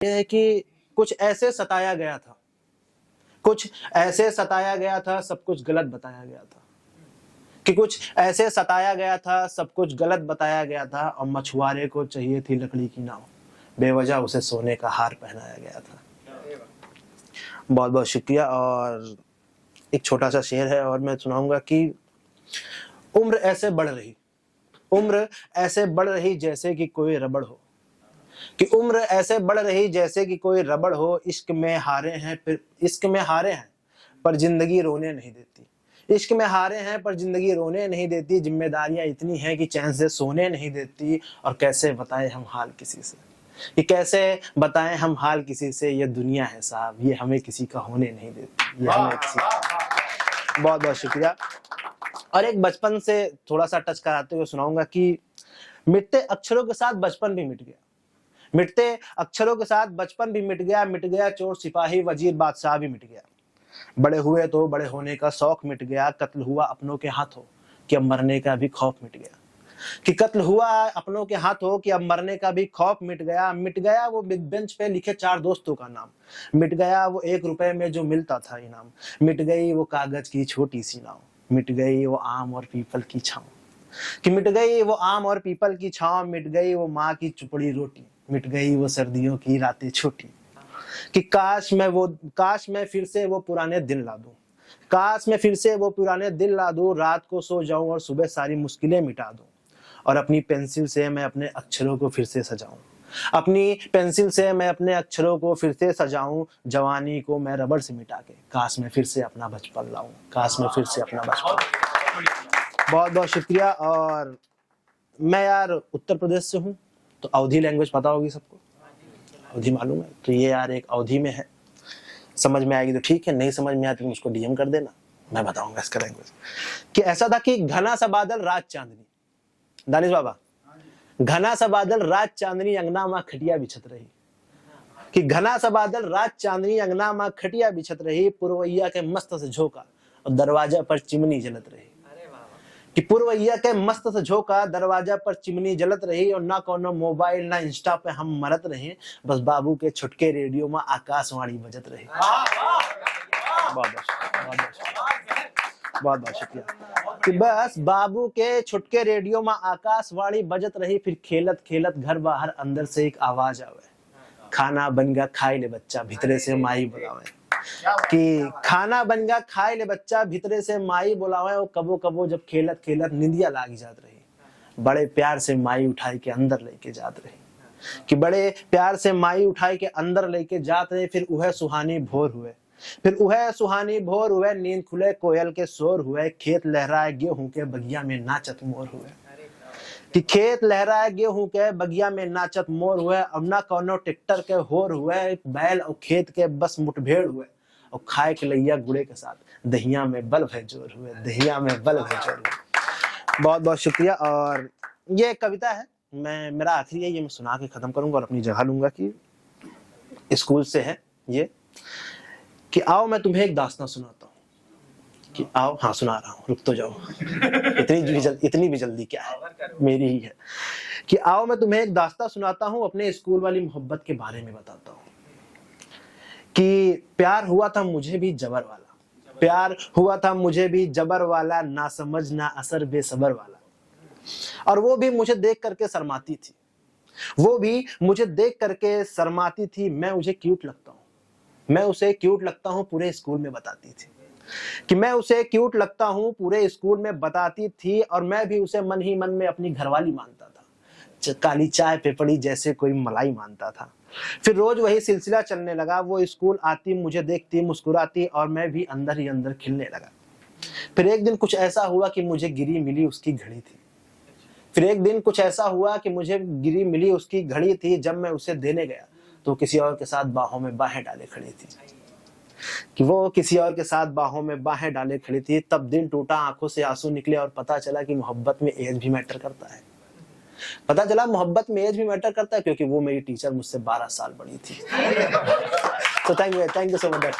ये है कि कुछ ऐसे सताया गया था, कुछ ऐसे सताया गया था, सब कुछ गलत बताया गया था। कि कुछ ऐसे सताया गया था, सब कुछ गलत बताया गया था और मछुआरे को चाहिए थी लकड़ी की नाव, बेवजह उसे सोने का हार पहनाया गया था। बहुत बहुत शुक्रिया। और एक छोटा सा शेर है और मैं सुनाऊंगा कि उम्र ऐसे बढ़ रही, उम्र ऐसे बढ़ रही जैसे कि कोई रबड़ हो, कि उम्र ऐसे बढ़ रही जैसे कि कोई रबड़ हो। इश्क में हारे हैं पर जिंदगी रोने नहीं देती। इश्क में हारे हैं पर जिंदगी रोने नहीं देती। जिम्मेदारियां इतनी हैं कि चैन से सोने नहीं देती। और कैसे बताएं हम हाल किसी से, कि कैसे बताएं हम हाल किसी से। ये दुनिया है साहब, ये हमें किसी का होने नहीं देती, ये हमें किसी का। बहुत बहुत शुक्रिया। और एक बचपन से थोड़ा सा टच कराते हुए सुनाऊंगा कि मिटते अक्षरों के साथ बचपन भी मिट गया, मिटते अक्षरों के साथ बचपन भी मिट गया चोर सिपाही वजीर बादशाह भी मिट गया। बड़े हुए तो बड़े होने का शौक मिट गया, कत्ल हुआ अपनों के हाथों कि अब मरने का भी खौफ मिट गया। कि कत्ल हुआ अपनों के हाथों कि अब मरने का भी खौफ मिट गया वो बेंच पे लिखे 4 दोस्तों का नाम, मिट गया वो 1 रुपए में जो मिलता था इनाम, मिट गई वो कागज की छोटी सी नाव, मिट गई वो आम और पीपल की छांव। कि मिट गई वो आम और पीपल की छांव, मिट गई वो माँ की चुपड़ी रोटी, मिट गई वो सर्दियों की रातें छोटी। कि काश मैं फिर से वो पुराने दिन ला दूं, काश मैं फिर से वो पुराने दिन ला दूं। रात को सो जाऊं और सुबह सारी मुश्किलें मिटा दूं। और अपनी पेंसिल से मैं अपने अक्षरों को फिर से सजाऊं, अपनी पेंसिल से मैं अपने अक्षरों को फिर से सजाऊं। जवानी को मैं रबड़ से मिटा के काश मैं फिर से अपना बचपन लाऊं, काश मैं फिर से अपना बचपन। बहुत बहुत शुक्रिया। और मैं यार उत्तर प्रदेश से हूँ, तो अवधी लैंग्वेज पता होगी सबको, अवधी मालूम है। तो ये यार एक अवधी में है, समझ में आएगी तो ठीक है, नहीं समझ में आती तो मुझको डीएम कर देना, मैं बताऊंगा इसका लैंग्वेज। कि ऐसा था कि घना सा बादल रात चांदनी, दानिश बाबा, घना सा बादल रात चांदनी अंगना माँ खटिया बिछत रही। कि घना सा बादल रात चांदनी अंगना माँ खटिया बिछत रही। पुरवैया के मस्त से झोंका और दरवाजा पर चिमनी जलत रही। कि पुरवैया के मस्त से झोंका दरवाजा पर चिमनी जलत रही। और ना कोनो मोबाइल ना इंस्टा पे हम मरत रहे, बस बाबू के छुटके रेडियो में आकाशवाणी बजत रही। बहुत बहुत शुक्रिया। कि बस बाबू के छुटके रेडियो में आकाशवाणी बजत रही। फिर खेलत खेलत घर बाहर अंदर से एक आवाज आवे, खाना बन गया खाए ले बच्चा भीतरे से माई बुलावे। कि खाना बन गया खाए ले बच्चा भीतरे से माई बुलावे। और कबो कबो जब खेलत खेलत निंदिया लागी जात रही, बड़े प्यार से माई उठाई के अंदर लेके जात रही। कि बड़े प्यार से माई उठाई के अंदर लेके जात रहे। फिर वह सुहानी भोर हुए, फिर वह सुहानी भोर हुए। नींद खुले कोयल के शोर हुए, खेत लहराए गेहूं के बगिया में नाचत मोर हुए। कि खेत लहराए गेहूं के बगिया में नाचत मोर हुए। अब ना कोनो ट्रैक्टर के होर हुए, बैल और खेत के बस मुठभेड़ हुए। और खाए के लैया गुड़े के साथ दहिया में बल भय जोर हुए, दहिया में बल भय जोर हुए। बहुत बहुत शुक्रिया। और ये कविता है, मैं मेरा आखिरी है, ये मैं सुना के खत्म करूंगा और अपनी जगह लूंगा। कि स्कूल से है ये। कि आओ मैं तुम्हें एक दास्तां सुनाता हूँ। कि आओ, हाँ सुना रहा हूँ, रुक तो जाओ, इतनी भी जल्दी क्या है, मेरी ही है। कि आओ मैं तुम्हें एक दास्तां सुनाता हूँ, अपने स्कूल वाली मोहब्बत के बारे में बताता हूँ। कि प्यार हुआ था मुझे भी जबर वाला, प्यार हुआ था मुझे भी जबर वाला, ना समझ ना असर बेसबर वाला। और वो भी मुझे देख करके शर्माती थी, वो भी मुझे देख करके शर्माती थी। मैं उसे क्यूट लगता हूँ, मैं उसे क्यूट लगता हूँ, पूरे स्कूल में बताती थी। कि मैं उसे क्यूट लगता हूँ, पूरे स्कूल में बताती थी। और मैं भी उसे मन ही मन में अपनी घरवाली मानता था, काली चाय पे पड़ी जैसे कोई मलाई मानता था। फिर रोज वही सिलसिला चलने लगा, वो स्कूल आती, मुझे देखती, मुस्कुराती और मैं भी अंदर ही अंदर खिलने लगा। फिर एक दिन कुछ ऐसा हुआ कि मुझे गिरी मिली उसकी घड़ी थी। फिर एक दिन कुछ ऐसा हुआ कि मुझे गिरी मिली उसकी घड़ी थी। जब मैं उसे देने गया तो किसी और के साथ बाहों में बाहें डाले खड़ी थी। कि वो किसी और के साथ बाहों में बाहें डाले खड़ी थी। तब दिल टूटा, आंखों से आंसू निकले और पता चला कि मोहब्बत में एज भी मैटर करता है। पता चला मोहब्बत में एज भी मैटर करता है, क्योंकि वो मेरी टीचर मुझसे 12 साल बड़ी थी। तो थैंक यू सो मच।